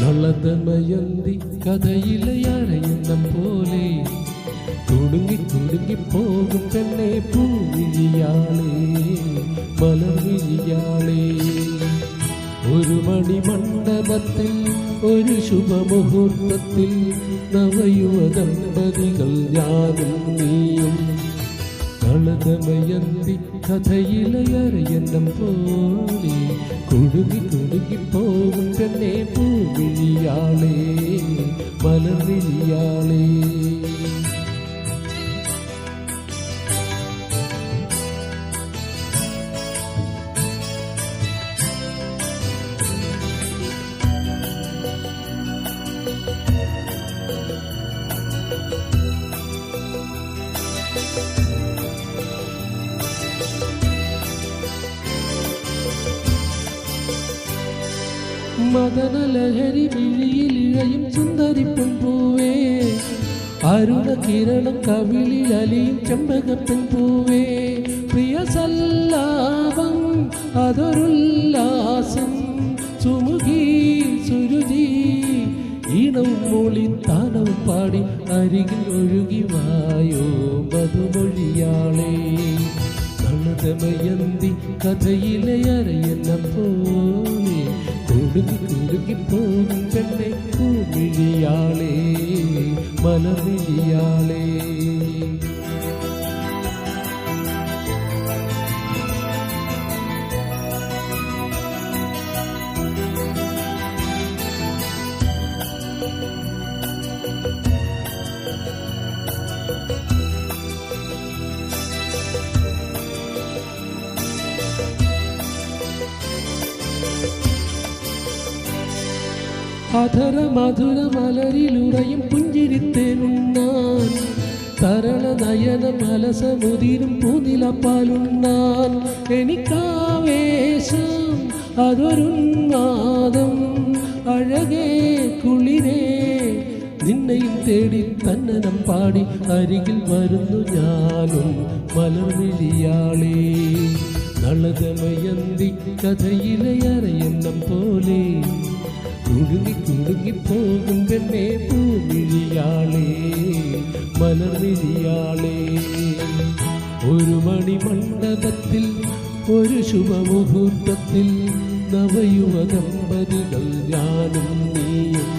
നളദമയന്തി കഥയിലെ അരയന്നം പോലെ കുടുങ്ങി കുടുങ്ങി പോകും പെണ്ണെ പൂവിഴിയാളേ മലർവിഴിയാളേ. ഒരു മണിമണ്ഡപത്തിൽ ഒരു ശുഭമുഹൂർത്തത്തിൽ നവയുവ ദമ്പതികൾ ഞാനും നീയും. നളദമയന്തി കഥയിലെ അരയന്നം പോലെ കുടുങ്ങി കുടുങ്ങി പോകും പെണ്ണെ പൂവിഴിയാളേ മലർവിഴിയാളേ. മദനലഹരി വിഴിയിൽ ഇഴയും സുന്ദരിപ്പൻ പൂവേ, അരുണ കിരണം കവിളിൽ അലിയും ചെമ്പകപ്പൻ പൂവേ. പ്രിയ സല്ലാപം അതൊരുല്ലാസം സുമുഖി സുരുചി ഈണവും മൂളി താനവും പാടി അരികിൽ ഒഴുകി വായോ മധുമൊഴിയാളേ. നളദമയന്തി കഥയിലെ അരയന്നം പോലെ കുടുങ്ങി കുടുങ്ങി പോകും പെണ്ണെ പൂവിഴിയാളേ മലർവിഴിയാളേ. അധര മധുര മലരിലുറയും പുഞ്ചിരിത്തേനുണ്ണാൻ, തരള നയന മലസമുതിരും പൂനിലപ്പാലുണ്ണാൻ. എനിക്കാവേശം അതൊരുന്മാദം അഴകേ കുളിരേ, നിന്നെയും തേടി തന്നനം പാടി അരികിൽ വരുന്നു ഞാനും മലർവിഴിയാളേ. നളദമയന്തി കഥയിലെ അരയന്നം പോലെ കുടുങ്ങി കുടുങ്ങി പോകും പെണ്ണെ പൂവിഴിയാളേ മലർവിഴിയാളേ. ഒരു മണിമണ്ഡപത്തിൽ ഒരു ശുഭമുഹൂർത്തത്തിൽ നവയുവ ദമ്പതികൾ ഞാനും നീയും.